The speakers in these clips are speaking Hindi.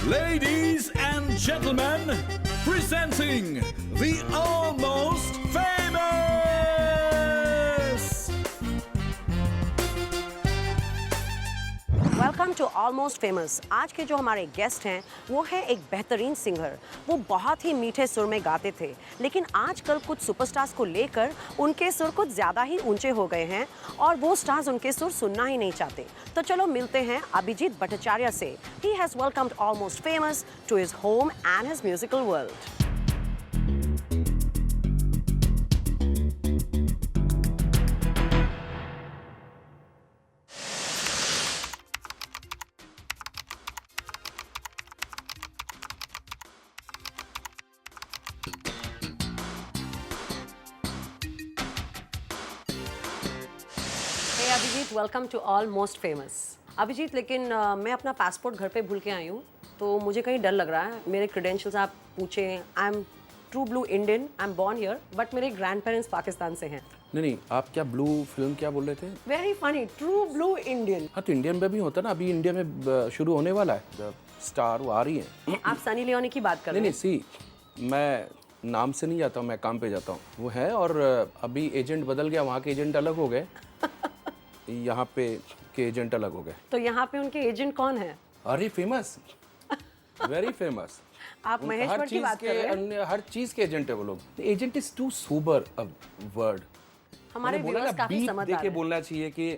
Ladies and gentlemen, presenting the Almost Famous! Welcome to Almost Famous. आज के जो हमारे गेस्ट हैं वो है एक बेहतरीन सिंगर। वो बहुत ही मीठे सुर में गाते थे, लेकिन आजकल कुछ सुपरस्टार्स को लेकर उनके सुर कुछ ज़्यादा ही ऊंचे हो गए हैं और वो स्टार्स उनके सुर सुनना ही नहीं चाहते। तो चलो मिलते हैं अभिजीत भट्टाचार्य से। He has welcomed Almost Famous to his home and his musical world. Abhijeet, welcome to Almost Famous. Abhijeet, लेकिन मैं अपना पासपोर्ट घर पे भूल के आई हूँ, तो मुझे कहीं डर लग रहा है। मेरे क्रेडेंशियल्स आप पूछें, I am true blue Indian, I am born here, but मेरे ग्रैंड पेरेंट्स पाकिस्तान से हैं। नहीं, आप क्या ब्लू फिल्म क्या बोल रहे थे? Very funny, true blue Indian. हाँ, तो इंडियन में भी होता है ना, अभी इंडिया में शुरू होने वाला है। स्टार वो आ रही है। आप सनी लियोनी की बात कर रहे हैं? नहीं, मैं नाम से नहीं जाता हूँ, मैं काम पे जाता हूँ। वो है, और अभी एजेंट बदल गया, वहाँ के एजेंट अलग हो गए, यहाँ पे के एजेंट अलग हो गए। तो यहाँ पे उनके एजेंट कौन है? अरे फेमस, वेरी फेमस। आप महेश भट्ट की बात कर रहे हैं? हर चीज के एजेंट है वो लोग। Agent is too sober a word. हमारे व्यूअर्स काफी समझदार हैं। बोलना चाहिए कि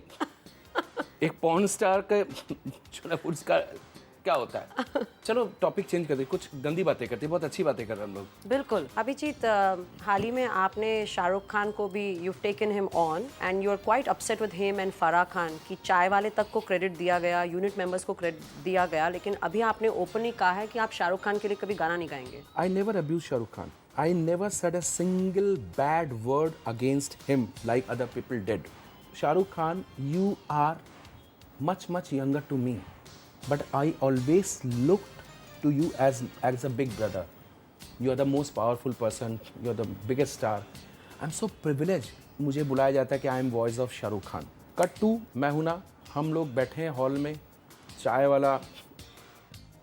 एक पॉर्न स्टार का जो ना उसका क्या होता है। चलो टॉपिक चेंज कर दे, कुछ गंदी बातें करते, बहुत अच्छी बातें कर रहे हैं हम लोग। बिल्कुल। अभिजीत, हाल ही में आपने शाहरुख खान को भी you taken him on and you are quite upset with him and Farah Khan की चाय वाले तक को क्रेडिट दिया गया, यूनिट मेंबर्स को क्रेडिट दिया गया, लेकिन अभी आपने ओपनली कहा है कि आप शाहरुख खान के लिए कभी गाना नहीं गाएंगे। I never abuse Shahrukh Khan. I never said a single bed word against him like other people did. Shahrukh Khan, you are much younger to me, but I always looked to you as a big brother. You are the most powerful person. You are the biggest star. I'm so privileged. मुझे बुलाया जाता है कि I am voice of Shahrukh Khan. Cut to मैं हूं ना, हम लोग बैठे हैं हॉल में, चाय वाला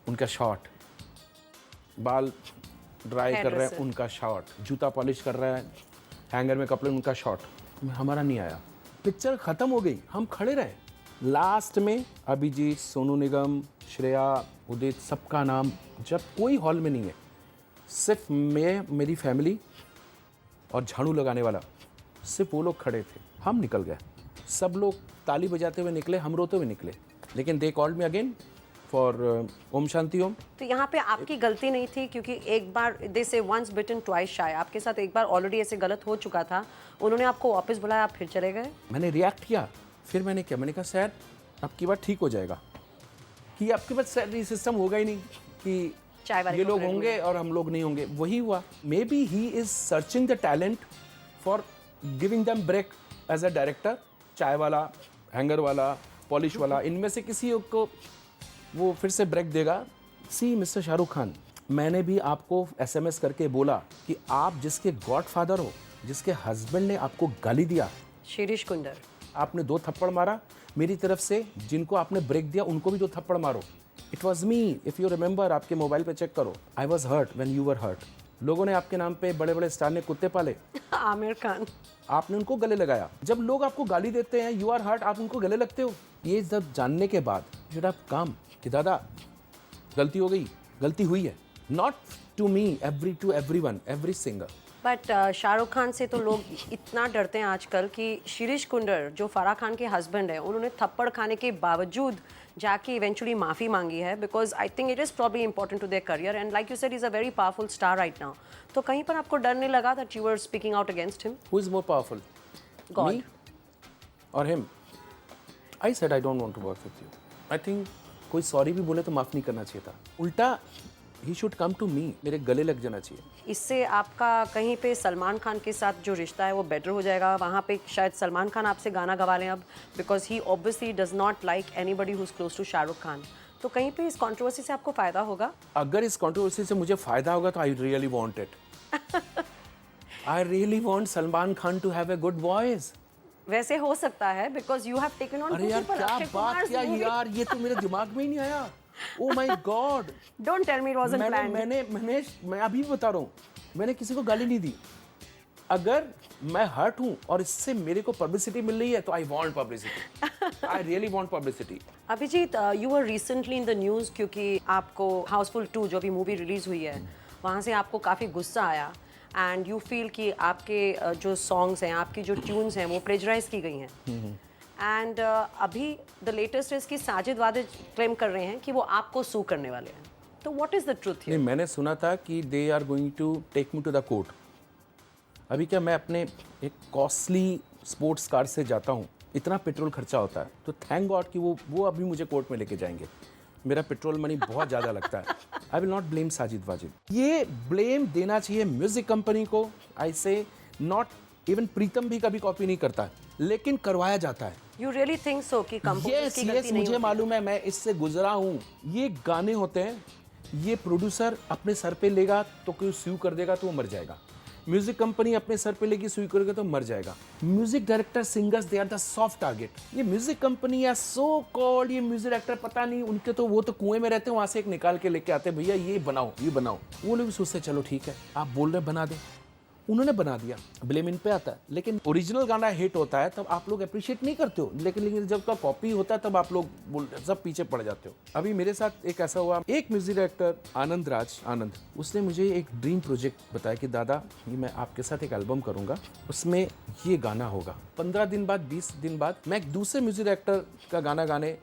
उनका शॉट, बाल ड्राई कर रहे हैं उनका शॉट, जूता पॉलिश कर रहा है, हैंगर में कपड़े उनका शॉट, हमारा नहीं आया। पिक्चर खत्म हो गई, हम खड़े रहे। लास्ट में अभिजीत, सोनू निगम, श्रेया, उदित, सबका नाम, जब कोई हॉल में नहीं है, सिर्फ मैं, मेरी फैमिली और झाड़ू लगाने वाला, सिर्फ वो लोग खड़े थे। हम निकल गए, सब लोग ताली बजाते हुए निकले, हम रोते हुए निकले, लेकिन they called me again for Om Shanti Om. तो यहाँ पे आपकी गलती नहीं थी, क्योंकि एक बार दे से वंस बिटन ट्वाइस शाय, आपके साथ एक बार ऑलरेडी ऐसे गलत हो चुका था, उन्होंने आपको वापस बुलाया, आप फिर चले गए। मैंने रिएक्ट किया, फिर मैंने कहा सर अब की बार ठीक हो जाएगा, कि आपके पास सैलरी सिस्टम होगा ही नहीं कि ये लोग होंगे और हम लोग नहीं होंगे। वही हुआ। Maybe he is searching the talent for giving them break as a director. चाय वाला, हैंगर वाला, पॉलिश वाला, इनमें से किसी को वो फिर से ब्रेक देगा। सी मिस्टर शाहरुख खान, मैंने भी आपको SMS करके बोला कि आप जिसके गॉडफादर हो, जिसके हस्बैंड ने आपको गाली दिया, शिरीष कुंडर, आपने 2 थप्पड़ मारा मेरी तरफ से, जिनको आपने ब्रेक दिया उनको भी 2 थप्पड़ मारो। It was me, if you remember, आपके मोबाइल पे चेक करो। I was hurt when you were hurt. लोगों ने आपके नाम पे, बड़े बड़े स्टार ने कुत्ते पाले। आमिर खान, आपने उनको गले लगाया। जब लोग आपको गाली देते हैं, यू आर हर्ट, आप उनको गले लगते हो। ये सब जानने के बाद शुड हैव कम कि दादा गलती हो गई, गलती हुई है। Not to me, to everyone, every singer. But Shahrukh Khan से तो लोग इतना डरते हैं आजकल कि शिरीष कुंडर, जो फराह खान के हस्बैंड है, उन्होंने थप्पड़ खाने के बावजूद जाके इवेंचुअली माफ़ी मांगी है, because I think it is probably important to their career and like you said is a very powerful star right now. तो कहीं पर आपको डर नहीं लगा that you were speaking out against him? Who is more powerful, God और him? I said I don't want to work with you. I think कोई सॉरी भी बोले तो माफ़ नहीं करना चाहिए था, उल्टा he should come to me, मेरे गले लग जाना चाहिए। इससे आपका कहीं पे सलमान खान के साथ जो रिश्ता है वो बेटर हो जाएगा। वहाँ पे शायद सलमान खान आपसे गाना गवा लें अब, because he obviously does not like anybody who is close to Shahrukh Khan. तो कहीं पे इस कंट्रोवर्सी से आपको फायदा होगा? अगर इस कंट्रोवर्सी से मुझे फायदा होगा तो I really want it. I really want Salman Khan to have a good voice. वैसे हो सकता है, because you have taken on. अरे यार क्या बात किया यार, ये तो मेरे दिमाग में ही नहीं आया। Oh my God, don't tell me it wasn't planned. मैं अभी भी बता रहा हूँ, मैंने किसी को गाली नहीं दी। अगर मैं हर्ट हूँ और इससे मेरे को पब्लिसिटी मिल रही है तो I want publicity, I really want publicity. Abhijeet, you were recently in the news क्योंकि आपको हाउसफुल 2 जो अभी मूवी रिलीज हुई है वहाँ से आपको काफ़ी गुस्सा आया एंड यू फील कि आपके जो सॉन्ग्स हैं, आपकी जो ट्यून्स हैं वो प्लेजराइज की गई हैं। एंड अभी द लेटेस्ट है कि साजिद वाजिद क्लेम कर रहे हैं कि वो आपको सू करने वाले हैं, तो व्हाट इज द ट्रूथ? नहीं, मैंने सुना था कि they are going to take me to the court. अभी क्या, मैं अपने एक कॉस्टली स्पोर्ट्स कार से जाता हूँ, इतना पेट्रोल खर्चा होता है, तो थैंक गॉड कि वो अभी मुझे कोर्ट में लेके जाएंगे। मेरा पेट्रोल मनी बहुत ज़्यादा लगता है। I will not blame Sajid Wajid. ये ब्लेम देना चाहिए म्यूजिक कंपनी को। आई से नॉट इवन प्रीतम भी कभी कॉपी नहीं करता, लेकिन करवाया जाता है। यू रियली थिंक सो कि कंपोजर्स की गलती नहीं मुझे होती? मालूम है, मैं इससे गुजरा हूँ। ये गाने होते हैं, ये प्रोड्यूसर अपने सर पे लेगा तो कोई स्यू कर देगा तो वो मर जाएगा। म्यूजिक कंपनी अपने सर पे लेगी स्यू करेगा तो मर जाएगा। Music director, singers, they are the soft target. ये म्यूजिक कंपनी या सो कॉल्ड ये म्यूजिक डायरेक्टर, पता नहीं उनके तो वो तो कुएं में रहते हैं, वहां से एक निकाल के लेके आते हैं, भैया ये बनाओ ये बनाओ। वो लोग सोचते चलो ठीक है आप बोल रहे बना दे, उन्होंने बना दिया, ब्लेम इन पे आता है। लेकिन ओरिजिनल गाना हिट होता है तब आप लोग अप्रिशिएट नहीं करते हो, लेकिन जब का कॉपी होता है तब आप लोग सब पीछे पड़ जाते हो। अभी मेरे साथ एक ऐसा हुआ, एक म्यूजिक डायरेक्टर आनंद, उसने मुझे एक ड्रीम प्रोजेक्ट बताया कि दादा ये मैं आपके साथ एक एल्बम करूंगा, उसमें ये गाना होगा। 15 दिन बाद 20 दिन बाद मैं एक दूसरे म्यूजिक डायरेक्टर का गाना गाने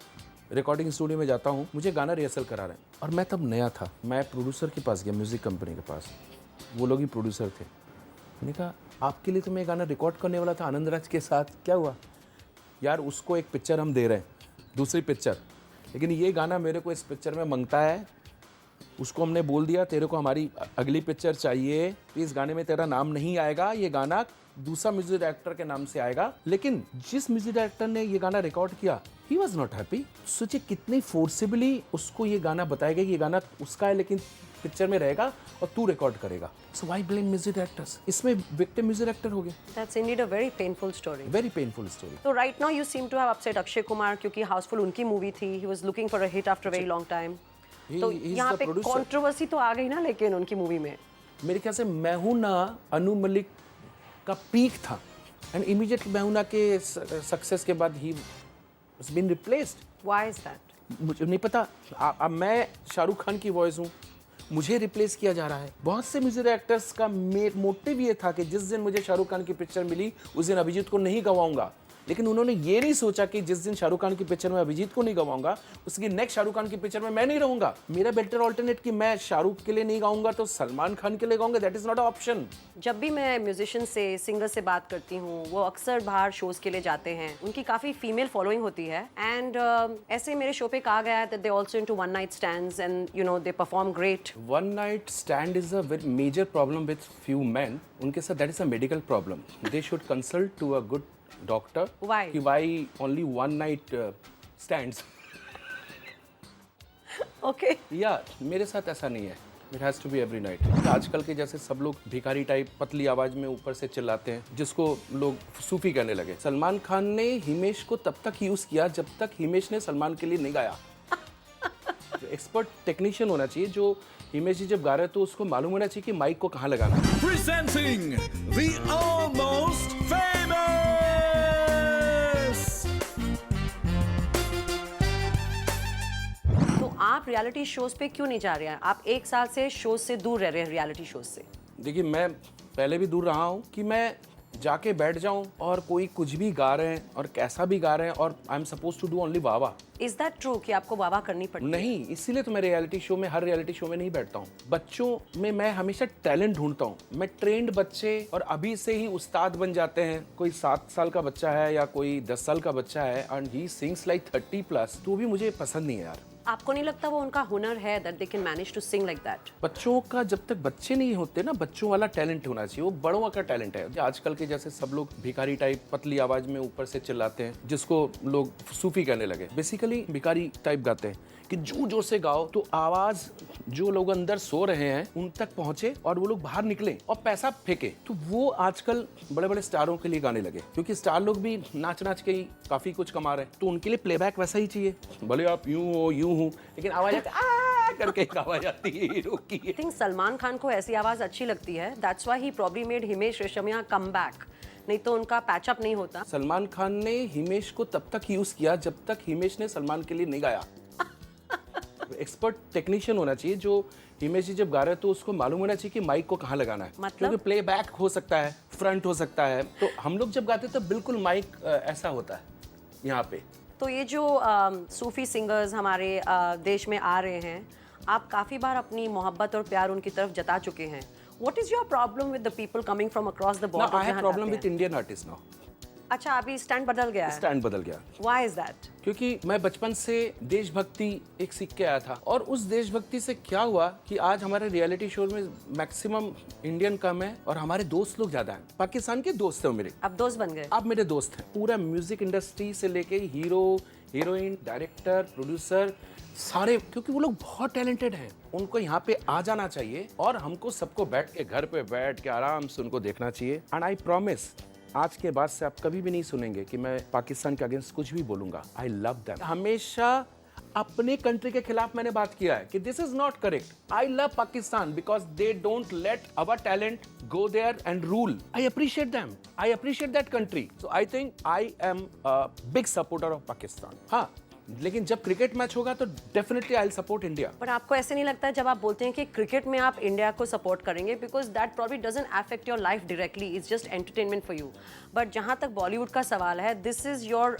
रिकॉर्डिंग स्टूडियो में जाता हूँ, मुझे गाना रिहर्सल करा रहे हैं और मैं तब नया था। मैं प्रोड्यूसर के पास गया, म्यूजिक कंपनी के पास, वो लोग ही प्रोड्यूसर थे। मैंने कहा आपके लिए तो मैं गाना रिकॉर्ड करने वाला था आनंद राज के साथ, क्या हुआ? यार उसको एक पिक्चर हम दे रहे हैं, दूसरी पिक्चर, लेकिन ये गाना मेरे को इस पिक्चर में मांगता है। उसको हमने बोल दिया तेरे को हमारी अगली पिक्चर चाहिए, तो इस गाने में तेरा नाम नहीं आएगा, ये गाना दूसरा म्यूजिक डायरेक्टर के नाम से आएगा। लेकिन जिस म्यूजिक डायरेक्टर ने ये गाना रिकॉर्ड किया, ही वॉज नॉट हैप्पी। सोचिए कितनी फोर्सिबली उसको ये गाना बताया गया कि ये गाना उसका है लेकिन पिक्चर में रहेगा और तू रिकॉर्ड करेगा। So why blame music directors? इसमें विक्टिम म्यूजिक डायरेक्टर हो गए। That's indeed a very painful story. Very painful story. तो right now you seem to have upset Akshay Kumar क्योंकि हाउसफुल उनकी मूवी थी, he was looking for a hit after very long time. तो यहाँ पे कंट्रोवर्सी तो आ गई ना, लेकिन उनकी मूवी में मेरे ख्याल से मैं हूं ना अनु मलिक का पीक था एंड इमीडिएटली मैं हूं ना के सक्सेस के बाद ही has been replaced. Why is that? मुझे नहीं पता। अब मैं शाहरुख खान की वॉइस हूँ, मुझे रिप्लेस किया जा रहा है। बहुत से म्यूजिक डायरेक्टर्स का मोटिव ये था कि जिस दिन मुझे शाहरुख खान की पिक्चर मिली उस दिन अभिजीत को नहीं गवाऊंगा, लेकिन उन्होंने ये नहीं सोचा कि जिस दिन शाहरुख खान की पिक्चर में अभिजीत को नहीं गवाऊंगा, उसकी नेक्स्ट शाहरुख खान की पिक्चर में मैं नहीं रहूंगा। मेरा बेटर ऑल्टरनेट कि मैं शाहरुख के लिए नहीं गाऊंगा तो सलमान खान के लिए गाऊंगा, that is not a option. जब भी मैं म्यूजिशियन से, सिंगर से बात करती हूँ, वो अक्सर बाहर शोज के लिए जाते हैं, उनकी काफी फीमेल फॉलोइंग होती है एंड ऐसे मेरे शो पे कहा गया है that they also into one night stands and you know they perform great. One night stand is a very major problem with few men. उनके साथ that is a medical problem. They should consult to a good doctor. Why? कि why only one night stands? Okay. या मेरे साथ ऐसा नहीं है, it has to be every night. आजकल के जैसे सब लोग भिखारी टाइप पतली आवाज में ऊपर से चिल्लाते हैं, जिसको लोग सूफी कहने लगे। सलमान खान ने हिमेश को तब तक यूज किया जब तक हिमेश ने सलमान के लिए नहीं गाया। एक्सपर्ट टेक्नीशियन होना चाहिए, जो हिमेश जी जब गा रहे हैं तो उसको मालूम होना चाहिए कि माइक को कहाँ लगाना है। Presenting the almost famous. तो आप रियलिटी शोज पे क्यों नहीं जा रहे हैं? आप एक साल से शोज से दूर रह रहे हैं, रियलिटी शोज से। देखिए मैं पहले भी दूर रहा हूँ कि मैं जाके बैठ जाऊं और कोई कुछ भी गा रहे हैं और कैसा भी गा रहे हैं और I am suppose to do only वाह। इज दैट ट्रू कि आपको वाह करनी पड़ती है? नहीं, इसीलिए तो मैं रियलिटी शो में, हर रियलिटी शो में नहीं बैठता हूँ। बच्चों में मैं हमेशा टैलेंट ढूंढता हूँ। मैं ट्रेंड बच्चे और अभी से ही उस्ताद बन जाते हैं। कोई 7 साल का बच्चा है या कोई 10 साल का बच्चा है एंड ही सिंग्स लाइक 30+, तो भी मुझे पसंद नहीं है यार। आपको नहीं लगता वो उनका हुनर है that they can manage to sing like that? बच्चों का जब तक बच्चे नहीं होते ना, बच्चों वाला टैलेंट होना चाहिए, वो बड़ों का टैलेंट है। आजकल के जैसे सब लोग भिखारी टाइप पतली आवाज में ऊपर से चिल्लाते हैं, जिसको लोग सूफी कहने लगे। बेसिकली भिखारी टाइप गाते हैं कि जोर जोर से गाओ तो आवाज जो लोग अंदर सो रहे हैं उन तक पहुंचे और वो लोग बाहर निकले और पैसा फेंके। तो वो आजकल बड़े बड़े स्टारों के लिए गाने लगे, क्योंकि स्टार लोग भी नाच नाच के ही काफी कुछ कमा रहे हैं, तो उनके लिए प्लेबैक वैसा ही चाहिए। भले आप यूं हूँ, लेकिन आवाज आती आ करके एक आवाज आती है हीरो की। आई थिंक सलमान खान को ऐसी आवाज अच्छी लगती है, that's why he probably made Himesh Reshammiya come back, नहीं तो उनका पैचअप नहीं होता। सलमान खान ने हिमेश को तब तक यूज किया जब तक हिमेश ने सलमान के लिए नहीं गाया। एक्सपर्ट टेक्नीशियन होना चाहिए, जो हिमेश जी जब गा रहे हैं तो उसको मालूम होना चाहिए कि माइक को कहाँ लगाना है, मतलब? क्योंकि प्लेबैक हो सकता है, फ्रंट हो सकता है, तो हम लोग जब गाते तो बिल्कुल माइक ऐसा होता है यहाँ पे। तो ये जो सूफी सिंगर्स हमारे देश में आ रहे हैं, आप काफ़ी बार अपनी मोहब्बत और प्यार उनकी तरफ जता चुके हैं। What is your problem with the people coming from across the border? Now I have problem with Indian artists now. अच्छा, अभी स्टैंड बदल गया है। स्टैंड बदल गया। Why is that? क्योंकि मैं बचपन से देशभक्ति एक सीख के आया था, और उस देशभक्ति से क्या हुआ कि आज हमारे रियलिटी शो में मैक्सिमम इंडियन कम है और हमारे दोस्त लोग ज्यादा हैं। पाकिस्तान के दोस्त हैं मेरे, अब दोस्त बन गए। अब मेरे दोस्त हैं। पूरा म्यूजिक इंडस्ट्री से लेके हीरो, हीरोइन, डायरेक्टर, प्रोड्यूसर, सारे, क्योंकि वो लोग बहुत टैलेंटेड हैं। उनको यहाँ पे आ जाना चाहिए और हमको सबको बैठ के घर पे बैठ के आराम से उनको देखना चाहिए। एंड आई प्रॉमिस, आज के बाद से आप कभी भी नहीं सुनेंगे कि मैं पाकिस्तान के अगेंस्ट कुछ भी बोलूंगा। I love them. हमेशा अपने कंट्री के खिलाफ मैंने बात किया है कि this is not correct. I love Pakistan because they don't let our talent go there and rule. I appreciate them, I appreciate that country. So I think I am a big supporter of Pakistan. हाँ, लेकिन जब क्रिकेट मैच होगा तो definitely I will support India. पर आपको ऐसे नहीं लगता है जब आप बोलते हैं कि क्रिकेट में आप इंडिया को सपोर्ट करेंगे, because that probably doesn't affect your life directly, it's just entertainment for you. But जहाँ तक बॉलीवुड का सवाल है, this is your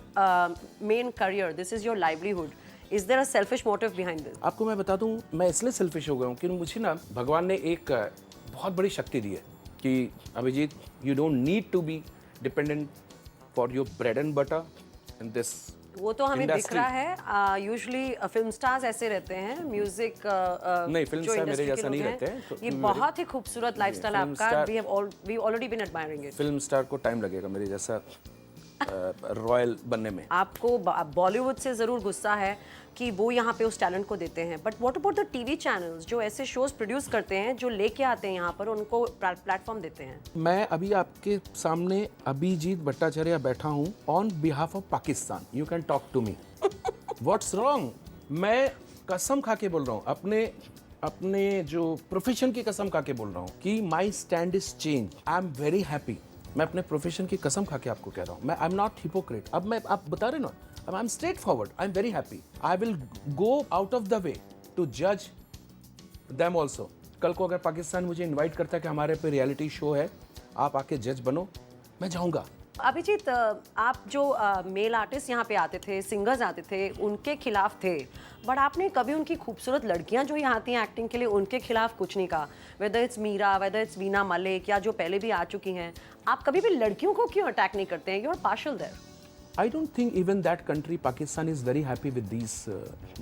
main career, this is your livelihood. Is there a selfish motive behind this? आपको मैं बता दूं, मैं इसलिए सेल्फिश हो गया हूँ कि मुझे ना भगवान ने एक बहुत बड़ी शक्ति दी है कि Abhijeet, you don't need to be dependent for your bread and butter in this. वो तो हमें दिख रहा है। यूजुअली फिल्म स्टार्स ऐसे रहते हैं, म्यूजिक नहीं, फिल्म स्टार मेरे जैसा नहीं रहते हैं। तो ये बहुत ही खूबसूरत लाइफस्टाइल आपका। We already been admiring it. Film star को टाइम लगेगा मेरे जैसा रॉयल बनने में। आपको बॉलीवुड से जरूर गुस्सा है कि वो यहाँ पे उस टैलेंट को देते हैं, but what about the TV channels जो ऐसे शोज प्रोड्यूस करते हैं, जो लेके आते हैं यहाँ पर, उनको प्लेटफॉर्म देते हैं? मैं अभी आपके सामने अभिजीत भट्टाचार्य बैठा हूँ on behalf of Pakistan. You can talk to me. What's wrong? मैं कसम खा के बोल रहा हूँ, अपने जो प्रोफेशन की कसम खा के बोल रहा हूँ कि my stand is change. I am very happy. मैं अपने प्रोफेशन की कसम खा के आपको कह रहा हूँ, मैं आई एम नॉट हिपोक्रेट। अब मैं, आप बता रहे ना, I am straightforward. I am very happy. I will go out of the way to जज देम ऑल्सो। कल को अगर पाकिस्तान मुझे इन्वाइट करता है कि हमारे पे रियलिटी शो है, आप आके जज बनो, मैं जाऊँगा। अभिजीत, आप जो मेल आर्टिस्ट यहाँ पे आते थे, सिंगर्स आते थे, उनके खिलाफ थे, बट आपने कभी उनकी खूबसूरत लड़कियाँ जो यहाँ आती हैं एक्टिंग के लिए, उनके खिलाफ कुछ नहीं कहा। Whether it's Meera, whether it's Veena Malik, या जो पहले भी आ चुकी हैं, आप कभी भी लड़कियों को क्यों अटैक नहीं करते हैं? You are partial there. I don't think even that country, Pakistan, is very happy with these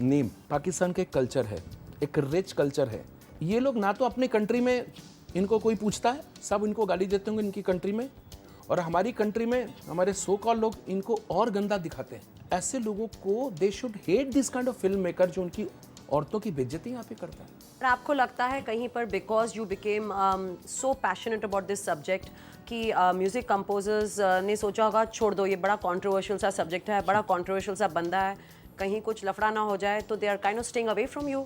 name. Pakistan का एक कल्चर है, एक रिच कल्चर है। ये लोग ना तो अपने कंट्री में इनको कोई पूछता है, सब इनको गाली देते होंगे इनकी कंट्री में, और हमारी कंट्री में हमारे सो कॉल लोग इनको और गंदा दिखाते हैं। ऐसे लोगों को they should hate this kind of film maker जो उनकी औरतों की बेइज्जती यहाँ पे करता है। और आपको लगता है कहीं पर because you became so passionate about this subject कि म्यूजिक कंपोजर्स ने सोचा होगा छोड़ दो, ये बड़ा कंट्रोवर्शियल सा सब्जेक्ट है, बड़ा कंट्रोवर्शियल सा बंदा है, कहीं कुछ लफड़ा ना हो जाए, तो they are kind of staying away from you?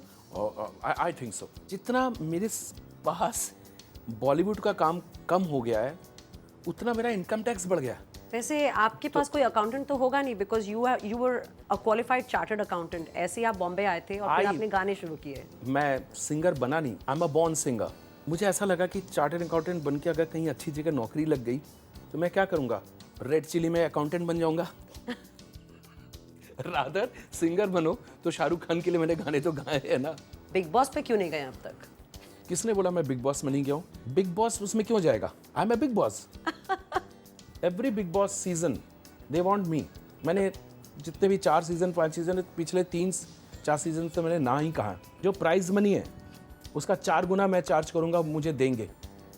I think so. जितना मेरे पास बॉलीवुड का काम कम हो गया है, उतना मेरा इनकम टैक्स बढ़ गया। वैसे आपके पास कोई अकाउंटेंट तो होगा नहीं, because you were a qualified chartered accountant. ऐसे ही आप बॉम्बे आए थे और फिर आपने गाने शुरू किए। मैं सिंगर बना नहीं, आई एम अ बॉर्न सिंगर। मुझे ऐसा लगा कि चार्टर्ड अकाउंटेंट बन के अगर कहीं अच्छी जगह नौकरी लग गई तो मैं क्या करूँगा, रेड चिली में अकाउंटेंट बन जाऊँगा। रादर सिंगर बनो। तो शाहरुख खान के लिए मैंने गाने तो गाए हैं ना। बिग बॉस पे क्यों नहीं गए अब तक? किसने बोला मैं बिग बॉस में नहीं गया हूँ? बिग बॉस उसमें क्यों जाएगा? आई am a big boss. Every big boss season they want me. मैंने जितने भी 4 सीजन 5 सीजन पिछले 3-4 सीजन से मैंने ना ही कहा। जो प्राइज मनी है उसका 4 गुना मैं चार्ज करूंगा, मुझे देंगे।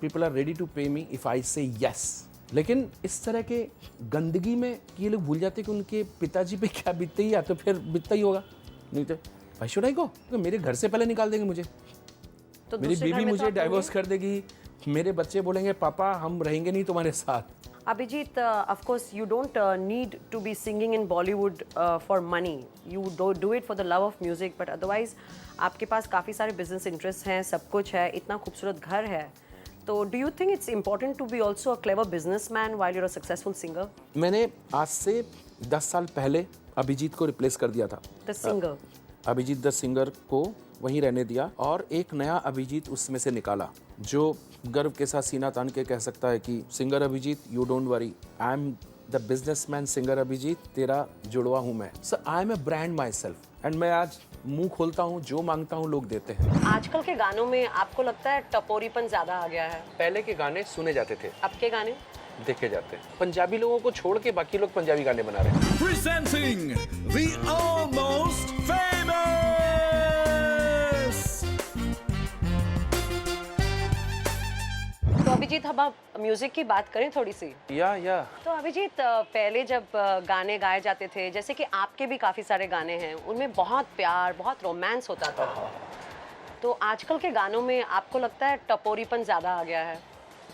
पीपल आर रेडी टू पे मी इफ आई से यस। लेकिन इस तरह के गंदगी में ये लोग भूल जाते कि उनके पिताजी पे क्या बीतती है, या तो फिर बीतता ही होगा, नहीं तो भाई शुड आई गो। मेरे घर से पहले निकाल देंगे मुझे, तो मेरी बीवी मुझे डाइवोर्स कर देगी, मेरे बच्चे बोलेंगे पापा हम रहेंगे नहीं तुम्हारे साथ। Abhijit, of course, you don't need to be singing in Bollywood for money. You do it for the love of music, but otherwise, आपके पास काफ़ी सारे business interests हैं, सब कुछ है, इतना खूबसूरत घर है. तो do you think it's important to be also a clever businessman while you're a successful singer? मैंने आज से 10 साल पहले अभिजीत को रिप्लेस कर दिया था. The singer. Abhijeet the singer को वहीं रहने दिया और एक नया अभिजीत उसमें से निकाला जो गर्व के साथ सीना तान के कह सकता है कि singer Abhijeet, you don't worry, I am the businessman singer Abhijeet, तेरा जुड़वा हूँ मैं. So I am a brand myself and मैं आज मुंह खोलता हूँ, जो मांगता हूँ लोग देते हैं. आजकल के गानों में आपको लगता है टपोरीपन ज्यादा आ गया है? पहले के गाने सुने जाते थे, अब के गाने देखे जाते हैं. पंजाबी लोगों को छोड़ के बाकी लोग पंजाबी गाने बना रहे हैं. Presenting the Almost Famous! तो अभिजीत, हम आप म्यूजिक की बात करें थोड़ी सी. या तो अभिजीत, पहले जब गाने गाए जाते थे, जैसे कि आपके भी काफी सारे गाने हैं, उनमें बहुत प्यार, बहुत रोमांस होता था. तो आजकल के गानों में आपको लगता है टपोरीपन ज्यादा आ गया है?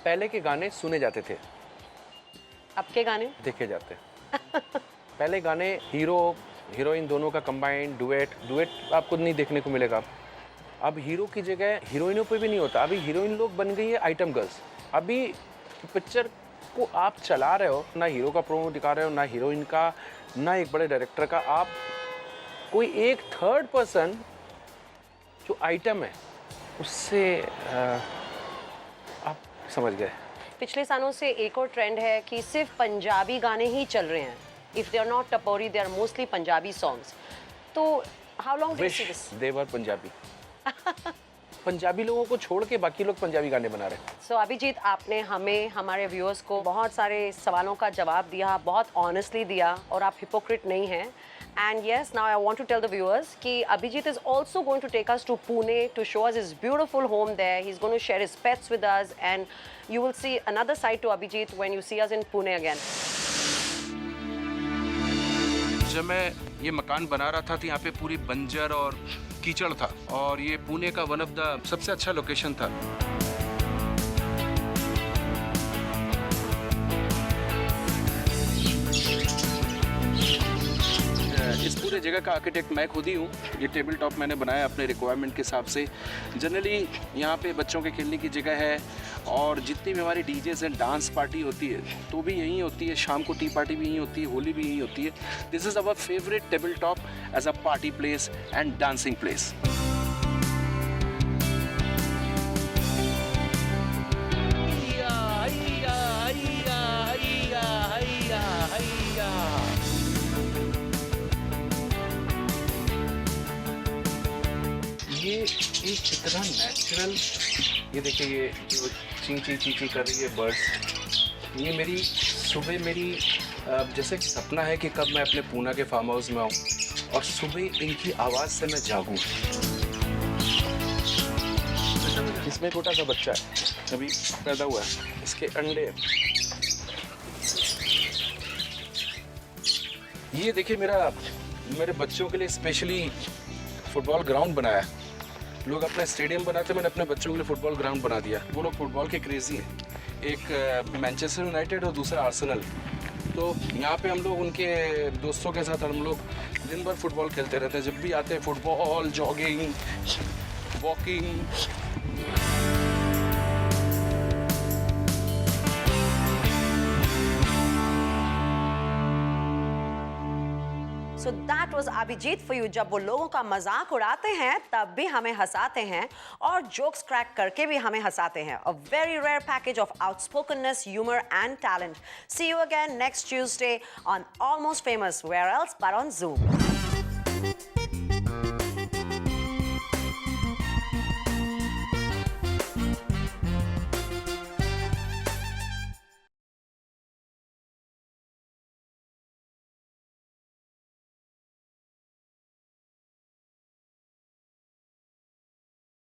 पहले के गाने सुने जाते थे, अब के गाने देखे जाते हैं. पहले गाने हीरो हीरोइन दोनों का कंबाइंड डुएट आपको नहीं देखने को मिलेगा. अब हीरो की जगह हीरोइनों पे भी नहीं होता. अभी हीरोइन लोग बन गई है आइटम गर्ल्स. अभी पिक्चर को आप चला रहे हो, ना हीरो का प्रोमो दिखा रहे हो, ना हीरोइन का, ना एक बड़े डायरेक्टर का. आप कोई एक थर्ड पर्सन जो आइटम है उससे आप समझ गए. पिछले सालों से एक और ट्रेंड है कि सिर्फ पंजाबी गाने ही चल रहे हैं. इफ दे आर नॉट टपोरी, they are mostly Punjabi songs. तो how long do you see this? They were Punjabi. Punjabi लोगों को छोड़ के बाकी लोग पंजाबी गाने बना रहे हैं. सो अभिजीत, आपने हमें, हमारे व्यूअर्स को बहुत सारे सवालों का जवाब दिया, बहुत ऑनेस्टली दिया, और आप हिपोक्रेट नहीं हैं. And yes, now I want to tell the viewers कि Abhijit is also going to take us to Pune to show us his beautiful home there. He's going to share his pets with us, and you will see another side to Abhijit when you see us in Pune again. जब मैं ये मकान बना रहा था तो यहाँ पे पूरी बंजर और कीचड़ था, और ये पुणे का वन ऑफ द सबसे अच्छा लोकेशन था. इस पूरे जगह का आर्किटेक्ट मैं खुद ही हूँ. ये टेबल टॉप मैंने बनाया अपने रिक्वायरमेंट के हिसाब से. जनरली यहाँ पे बच्चों के खेलने की जगह है, और जितनी भी हमारी डीजेस एंड डांस पार्टी होती है तो भी यहीं होती है. शाम को टी पार्टी भी यहीं होती है, होली भी यहीं होती है. This is our favourite table top as a party place and dancing place. ये एक इतना नेचुरल, ये देखिए ये वो ची कर रही है बर्ड्स. ये मेरी सुबह मेरी जैसे सपना है कि कब मैं अपने पूना के फार्म हाउस में आऊँ और सुबह इनकी आवाज़ से मैं जागूँ. इसमें छोटा सा बच्चा है, अभी पैदा हुआ है, इसके अंडे. ये देखिए मेरे बच्चों के लिए स्पेशली फुटबॉल ग्राउंड बनाया है. लोग अपना स्टेडियम बनाते, मैंने अपने बच्चों के लिए फुटबॉल ग्राउंड बना दिया. वो लोग फुटबॉल के क्रेजी हैं. एक मैनचेस्टर यूनाइटेड और दूसरा आर्सेनल. तो यहाँ पे हम लोग उनके दोस्तों के साथ हम लोग दिन भर फुटबॉल खेलते रहते हैं. जब भी आते हैं football, jogging, walking. So that was Abhijit for you. जब वो लोगों का मजाक उड़ाते हैं तब भी हमें हंसाते हैं, और जोक्स क्रैक करके भी हमें हंसाते हैं. A very rare package of outspokenness, humor and talent. See you again next Tuesday on Almost Famous. Where else but on Zoom.